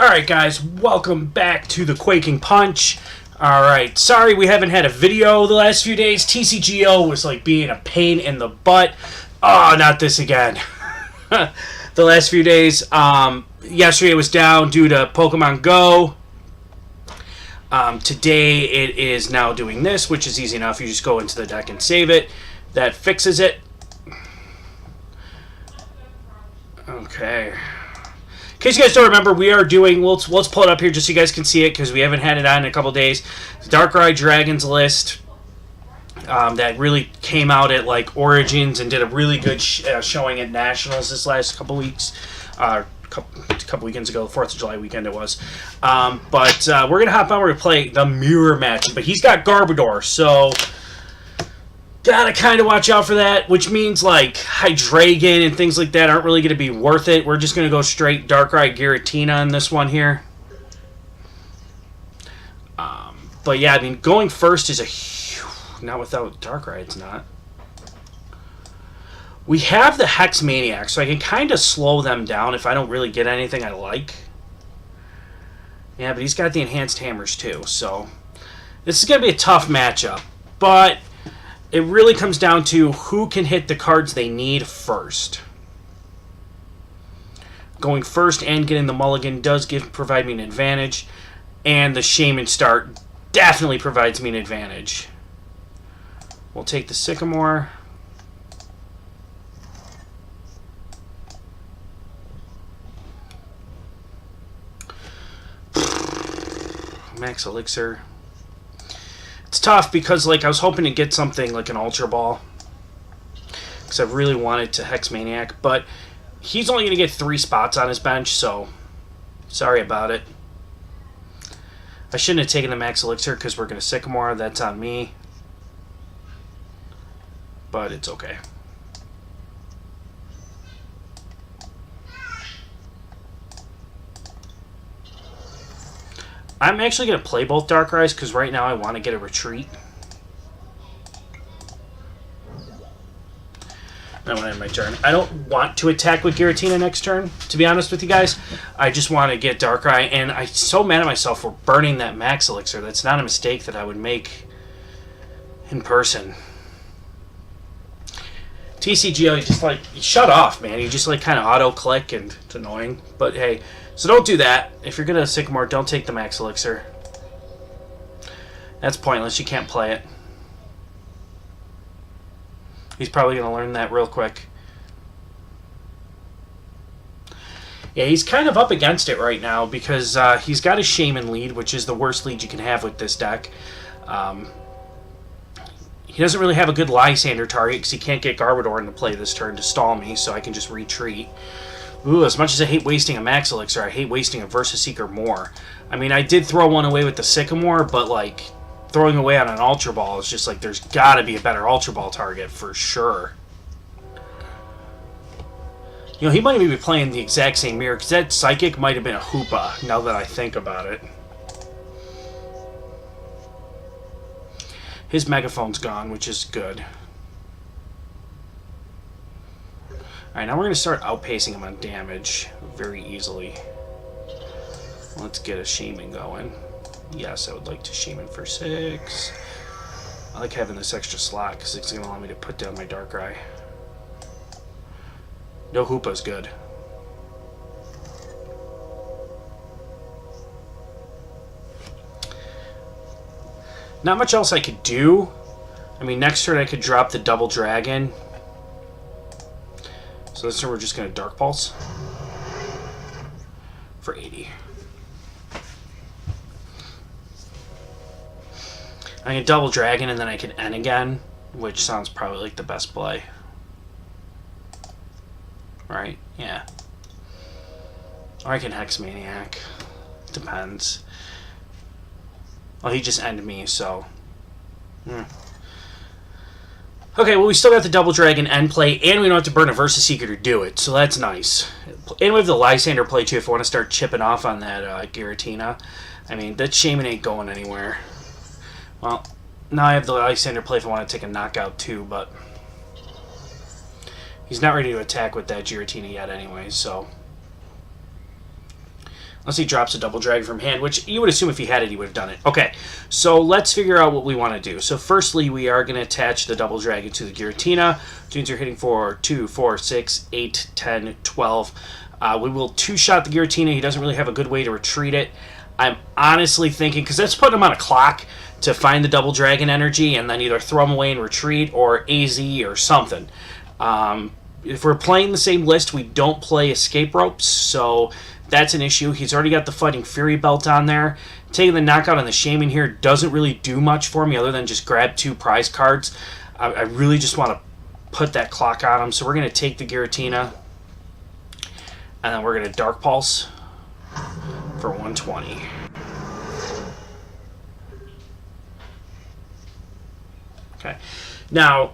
Alright guys, welcome back to the Quaking Punch. Alright, sorry we haven't had a video the last few days. TCGO was like being a pain in the butt. Oh, not this again. The last few days, yesterday was down due to Pokemon Go. Today it is now doing this, which is easy enough. You just go into the deck and save it. That fixes it. Okay. In case you guys don't remember, we are doing, let's pull it up here just so you guys can see it, because we haven't had it on in a couple days. The Darkrai Dragons list that really came out at like Origins and did a really good showing at Nationals this last couple weeks. A couple weekends ago, 4th of July weekend it was. But we're going to hop on, we're going to play the mirror match. But he's got Garbodor, so gotta kind of watch out for that, which means like Hydreigon and things like that aren't really going to be worth it. We're just going to go straight Darkrai Giratina on this one here. But yeah, I mean, going first is not without Darkrai, it's not. We have the Hex Maniac, so I can kind of slow them down if I don't really get anything I like. Yeah, but he's got the Enhanced Hammers too, so this is going to be a tough matchup. But it really comes down to who can hit the cards they need first. Going first and getting the mulligan does provide me an advantage. And the Shaman start definitely provides me an advantage. We'll take the Sycamore. Max Elixir. It's tough because like I was hoping to get something like an Ultra Ball, because I really wanted to Hex Maniac, but he's only going to get 3 spots on his bench, so sorry about it. I shouldn't have taken the Max Elixir because we're going to Sycamore. That's on me, but it's okay. I'm actually going to play both Darkrai's because right now I want to get a retreat. I want to end my turn. I don't want to attack with Giratina next turn, to be honest with you guys. I just want to get Darkrai, and I'm so mad at myself for burning that Max Elixir. That's not a mistake that I would make in person. TCGO, you just like, you shut off, man. You just like kind of auto-click, and it's annoying. But hey, so don't do that. If you're going to Sycamore, don't take the Max Elixir. That's pointless. You can't play it. He's probably going to learn that real quick. Yeah, he's kind of up against it right now because he's got a Shaman lead, which is the worst lead you can have with this deck. He doesn't really have a good Lysander target because he can't get Garbodor into play this turn to stall me, so I can just retreat. Ooh, as much as I hate wasting a Max Elixir, I hate wasting a Versus Seeker more. I mean, I did throw one away with the Sycamore, but, like, throwing away on an Ultra Ball is just, like, there's got to be a better Ultra Ball target for sure. You know, he might even be playing the exact same mirror, because that Psychic might have been a Hoopa, now that I think about it. His Megaphone's gone, which is good. Alright, now we're going to start outpacing him on damage very easily. Let's get a Shaman going. Yes, I would like to Shaman for 6. I like having this extra slot because it's going to allow me to put down my Darkrai. No Hoopa's good. Not much else I could do. I mean, next turn I could drop the Double Dragon. So this turn we're just going to Dark Pulse for 80. I can Double Dragon and then I can N again, which sounds probably like the best play. Right? Yeah. Or I can Hex Maniac. Depends. Well, he just ended me, so. Okay, well, we still got the Double Dragon end play, and we don't have to burn a Versus Seeker to do it, so that's nice. And we have the Lysander play, too, if we want to start chipping off on that Giratina. I mean, that Shaman ain't going anywhere. Well, now I have the Lysander play if I want to take a knockout, too, but he's not ready to attack with that Giratina yet anyway, so Unless he drops a double dragon from hand, which you would assume if he had it, he would have done it. Okay, so let's figure out what we want to do. So firstly, we are going to attach the double dragon to the Giratina, which means you're hitting for 2, 4, 6, 8, 10, 12. We will two-shot the Giratina. He doesn't really have a good way to retreat it. I'm honestly thinking, because that's putting him on a clock to find the double dragon energy and then either throw him away and retreat or AZ or something. If we're playing the same list, we don't play escape ropes, so that's an issue. He's already got the Fighting Fury belt on there. Taking the knockout on the Shaman here doesn't really do much for me other than just grab 2 prize cards. I really just want to put that clock on him, so we're going to take the Giratina, and then we're going to Dark Pulse for 120. Okay. Now,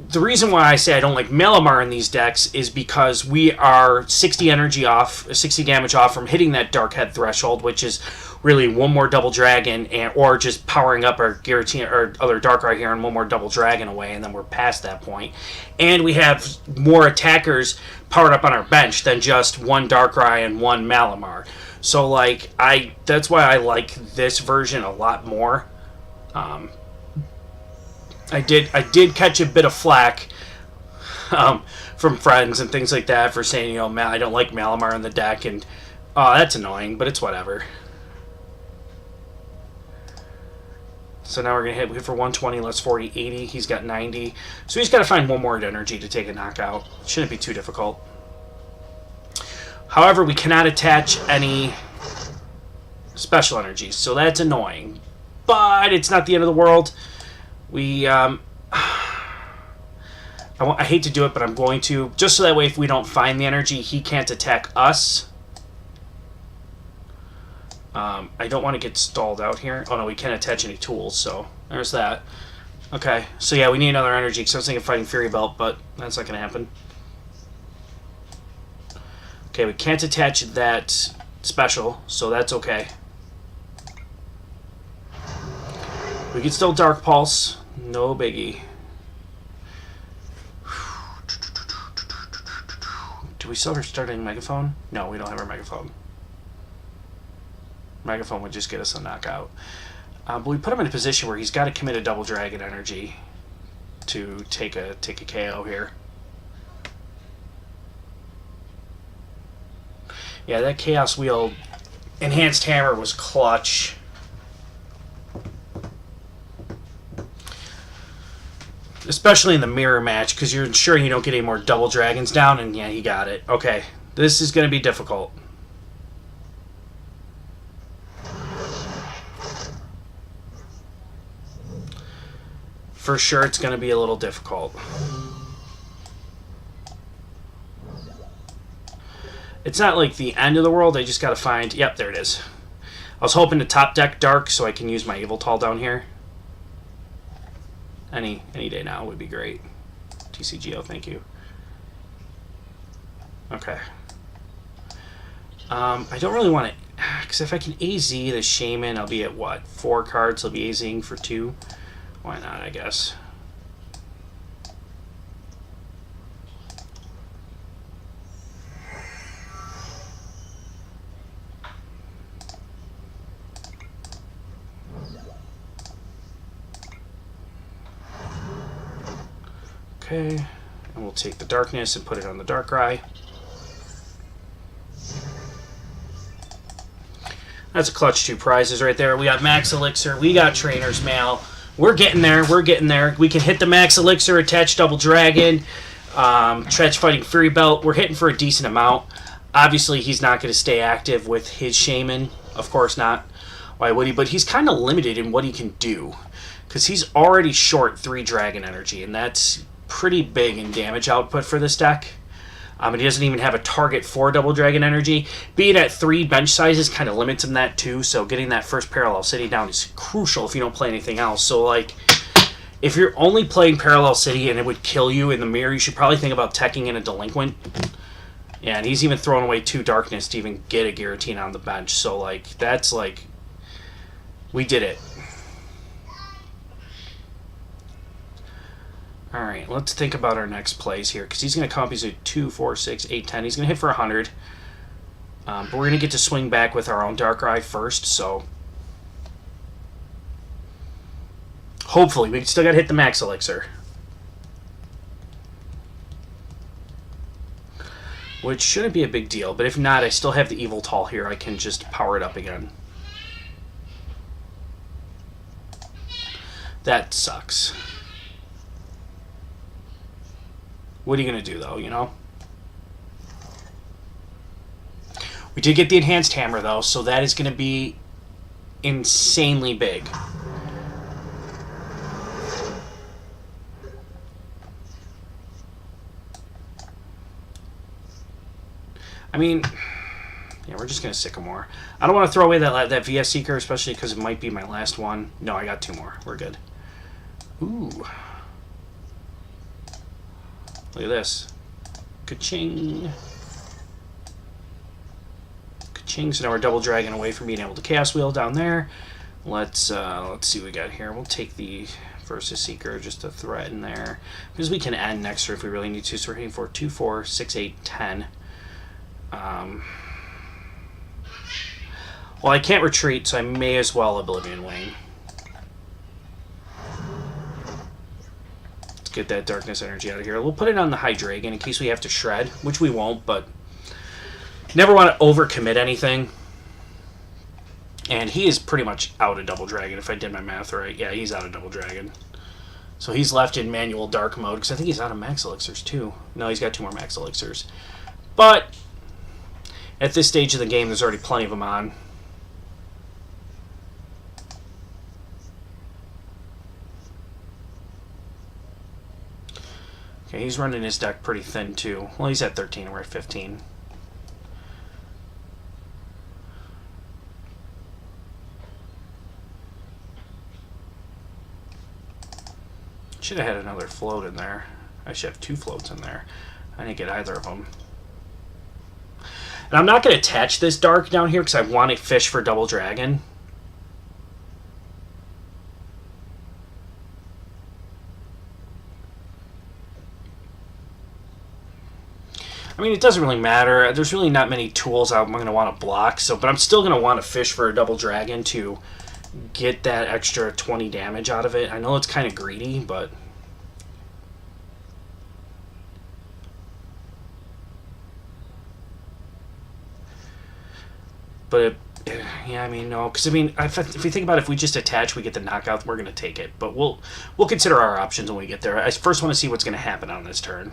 the reason why I say I don't like Malamar in these decks is because we are 60 energy off, 60 damage off from hitting that Dark Head threshold, which is really one more double dragon, or just powering up our Giratina or other Darkrai here and one more double dragon away, and then we're past that point. And we have more attackers powered up on our bench than just one Darkrai and one Malamar. So like that's why I like this version a lot more. I did catch a bit of flack from friends and things like that for saying, I don't like Malamar in the deck, and that's annoying, but it's whatever. So now we're going to hit for 120, less 40, 80. He's got 90. So he's got to find one more energy to take a knockout. Shouldn't be too difficult. However, we cannot attach any special energies, so that's annoying. But it's not the end of the world. I hate to do it, but I'm going to. Just so that way if we don't find the energy, he can't attack us. I don't want to get stalled out here. Oh no, we can't attach any tools, so there's that. Okay, so yeah, we need another energy, because I was thinking Fighting Fury Belt, but that's not going to happen. Okay, we can't attach that special, so that's okay. We can still Dark Pulse. No biggie. Do we still start a Megaphone? No, we don't have our Megaphone. Megaphone would just get us a knockout. But we put him in a position where he's got to commit a double dragon energy to take a KO here. Yeah, that Chaos Wheel Enhanced Hammer was clutch. Especially in the mirror match, because you're ensuring you don't get any more double dragons down, and yeah, he got it. Okay, this is going to be difficult. For sure, it's going to be a little difficult. It's not like the end of the world. I just got to find... Yep, there it is. I was hoping to top deck Dark so I can use my Evil Tall down here. Any day now would be great. TCGO, thank you. Okay. I don't really want to... Because if I can AZ the Shaman, I'll be at what? 4 cards? I'll be AZing for 2. Why not, I guess. Okay, and we'll take the Darkness and put it on the Darkrai. That's a clutch 2 prizes right there. We got Max Elixir, we got Trainer's Mail. We're getting there, we're getting there. We can hit the Max Elixir, attach Double Dragon, attach Fighting Fury Belt. We're hitting for a decent amount. Obviously, he's not going to stay active with his Shaman. Of course not. Why would he? But he's kind of limited in what he can do, because he's already short 3 Dragon Energy, and that's pretty big in damage output for this deck. And he doesn't even have a target for Double Dragon Energy. Being at 3 bench sizes kind of limits him that too, so getting that first Parallel City down is crucial if you don't play anything else. So, like, if you're only playing Parallel City and it would kill you in the mirror, you should probably think about teching in a Delinquent. Yeah, and he's even throwing away 2 Darkness to even get a Giratina on the bench. So, like, that's, like, we did it. Alright, let's think about our next plays here, because he's going to come up, he's at 2, 4, 6, 8, 10. He's going to hit for 100. But we're going to get to swing back with our own Darkrai first, so... Hopefully. We still got to hit the Max Elixir. Which shouldn't be a big deal, but if not, I still have the Evil Tall here. I can just power it up again. That sucks. What are you going to do, though, you know? We did get the Enhanced Hammer, though, so that is going to be insanely big. I mean, yeah, we're just going to Sycamore. I don't want to throw away that VS Seeker, especially because it might be my last one. No, I got 2 more. We're good. Ooh. Look at this. Ka-ching. Ka-ching. So now we're double dragging away from being able to Chaos Wheel down there. Let's see what we got here. We'll take the Versus Seeker just to threaten there. Because we can end next turn if we really need to. So we're hitting for 2, 4, 6, 8, 10. Well, I can't retreat, so I may as well Oblivion Wing. Let's get that Darkness Energy out of here. We'll put it on the Hydreigon in case we have to Shred, which we won't, but never want to overcommit anything. And he is pretty much out of Double Dragon, if I did my math right. Yeah, he's out of Double Dragon. So he's left in manual Dark mode, because I think he's out of Max Elixirs, too. No, he's got 2 more Max Elixirs. But at this stage of the game, there's already plenty of them on. Okay, he's running his deck pretty thin, too. Well, he's at 13, and we're at 15. Should have had another float in there. I should have 2 floats in there. I didn't get either of them. And I'm not going to attach this Dark down here because I want to fish for Double Dragon. I mean, it doesn't really matter. There's really not many tools I'm going to want to block, but I'm still going to want to fish for a Double Dragon to get that extra 20 damage out of it. I know it's kind of greedy, but... yeah, I mean, no, because I mean, if we think about it, if we just attach, we get the knockout, we're going to take it. But we'll consider our options when we get there. I first want to see what's going to happen on this turn.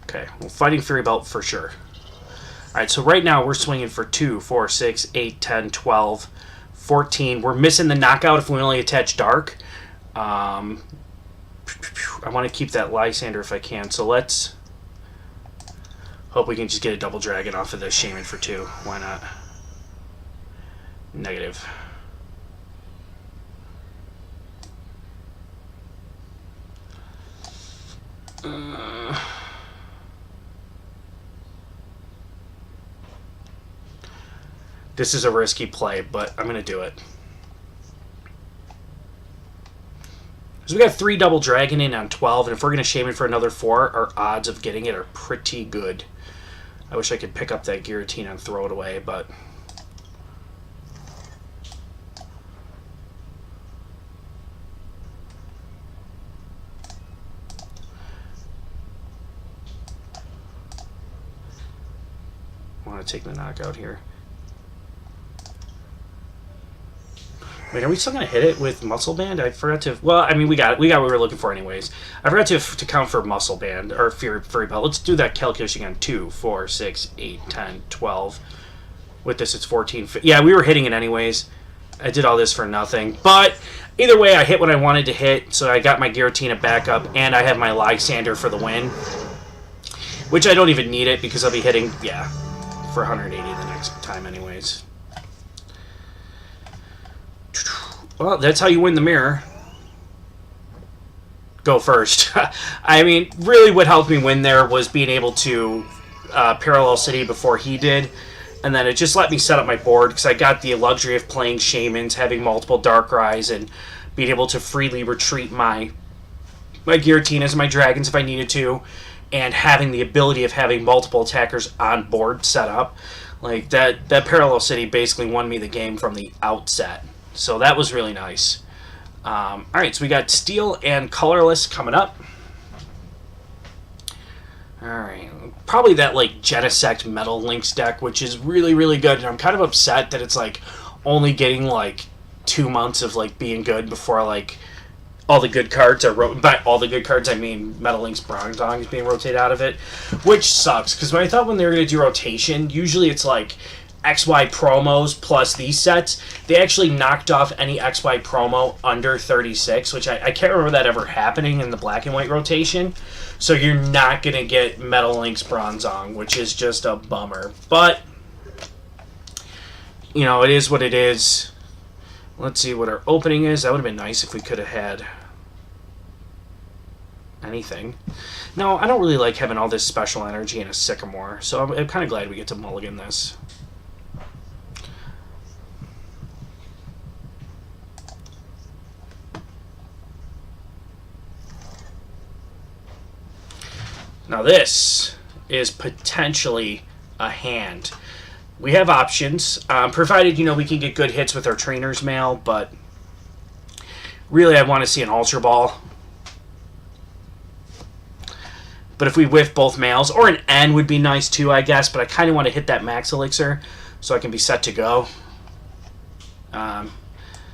Okay, well, Fighting Fury Belt for sure. Alright, so right now we're swinging for 2, 4, 6, 8, 10, 12, 14. We're missing the knockout if we only attach Dark. I want to keep that Lysander if I can, so let's hope we can just get a Double Dragon off of the Shaman for 2. Why not? Negative. This is a risky play, but I'm going to do it. So we got 3 Double Dragon in on 12, and if we're going to Shaman for another 4, our odds of getting it are pretty good. I wish I could pick up that Guillotine and throw it away, but... I want to take the knockout here. Wait, are we still going to hit it with Muscle Band? I forgot to... Well, I mean, we got what we were looking for anyways. I forgot to count for Muscle Band, or Fury Belt. Let's do that calculation again. 2, 4, 6, 8, 10, 12. With this, it's 14. Yeah, we were hitting it anyways. I did all this for nothing. But either way, I hit what I wanted to hit, so I got my Giratina back up, and I have my Lysander for the win. Which I don't even need it, because I'll be hitting, yeah, for 180 the next time anyways. Well, that's how you win the mirror. Go first. I mean, really what helped me win there was being able to Parallel City before he did. And then it just let me set up my board because I got the luxury of playing Shamans, having multiple Darkrais, and being able to freely retreat my Giratinas and my Dragons if I needed to, and having the ability of having multiple attackers on board set up. Like, that Parallel City basically won me the game from the outset. So that was really nice. Alright, so we got Steel and Colorless coming up. Alright, probably that, like, Genesect Metal Lynx deck, which is really, really good. And I'm kind of upset that it's, like, only getting, like, 2 months of, like, being good before, like, all the good cards are... By all the good cards, I mean Metal Lynx Bronzong is being rotated out of it, which sucks. Because when I thought when they were going to do rotation, usually it's, like, XY promos plus these sets. They actually knocked off any XY promo under 36, which I can't remember that ever happening in the black and white rotation. So you're not going to get Metal Lynx Bronzong, which is just a bummer. But, you know, it is what it is. Let's see what our opening is. That would have been nice if we could have had anything. No, I don't really like having all this special energy in a Sycamore, so I'm kind of glad we get to mulligan this. Now this is potentially a hand. We have options, provided, you know, we can get good hits with our Trainer's Mail, but really I want to see an Ultra Ball. But if we whiff both mails, or an N would be nice too, I guess, but I kind of want to hit that Max Elixir so I can be set to go.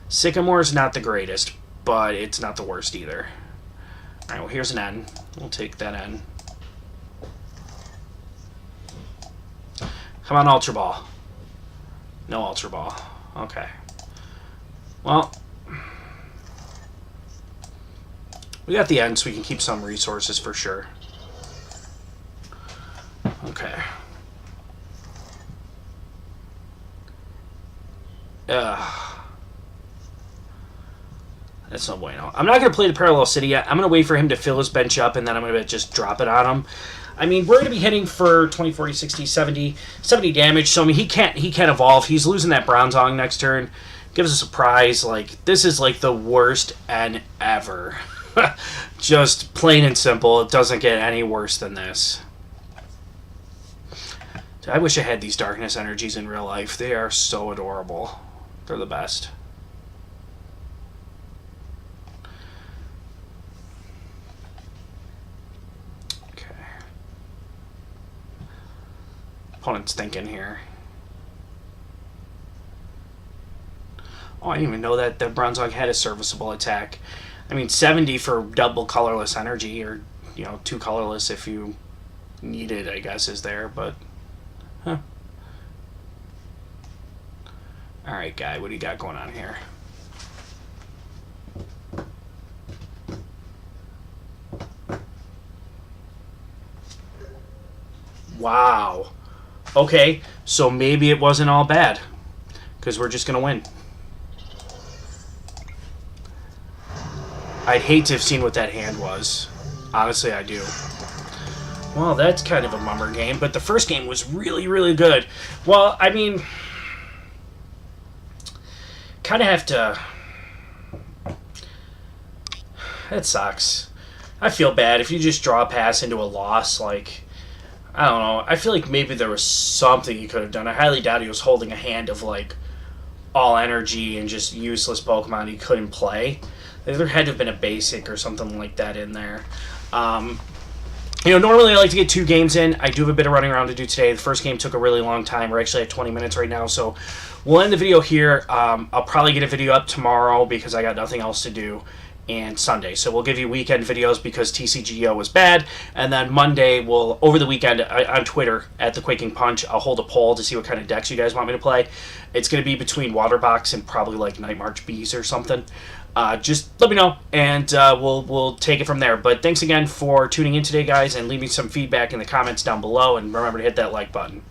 Sycamore's not the greatest, but it's not the worst either. Alright, well here's an N. We'll take that N. Come on, Ultra Ball. No Ultra Ball. Okay. Well, we got the end, so we can keep some resources for sure. Okay. That's no bueno. I'm not going to play the Parallel City yet. I'm going to wait for him to fill his bench up, and then I'm going to just drop it on him. I mean, we're going to be hitting for 20, 40, 60, 70 damage. So, I mean, he can't evolve. He's losing that Bronzong next turn. Gives us a surprise. Like, this is, like, the worst N ever. Just plain and simple. It doesn't get any worse than this. I wish I had these Darkness Energies in real life. They are so adorable. They're the best. Opponent's thinking here. Oh, I didn't even know that the Bronzong had a serviceable attack. I mean, 70 for double colorless energy, or, you know, 2 colorless if you need it, I guess, is there, but, huh. Alright, guy, what do you got going on here? Wow. Okay, so maybe it wasn't all bad, because we're just going to win. I'd hate to have seen what that hand was. Honestly, I do. Well, that's kind of a bummer game, but the first game was really, really good. Well, I mean, kind of have to... That sucks. I feel bad if you just draw a pass into a loss, like... I don't know. I feel like maybe there was something he could have done. I highly doubt he was holding a hand of, like, all energy and just useless Pokemon he couldn't play. There had to have been a basic or something like that in there. You know, normally I like to get 2 games in. I do have a bit of running around to do today. The first game took a really long time. We're actually at 20 minutes right now, so we'll end the video here. I'll probably get a video up tomorrow because I got nothing else to do. And Sunday. So we'll give you weekend videos because TCGO was bad. And then Monday, we'll, over the weekend, on Twitter, at The Quaking Punch, I'll hold a poll to see what kind of decks you guys want me to play. It's going to be between Waterbox and probably like Night March Bees or something. Just let me know, and we'll take it from there. But thanks again for tuning in today, guys, and leave me some feedback in the comments down below. And remember to hit that like button.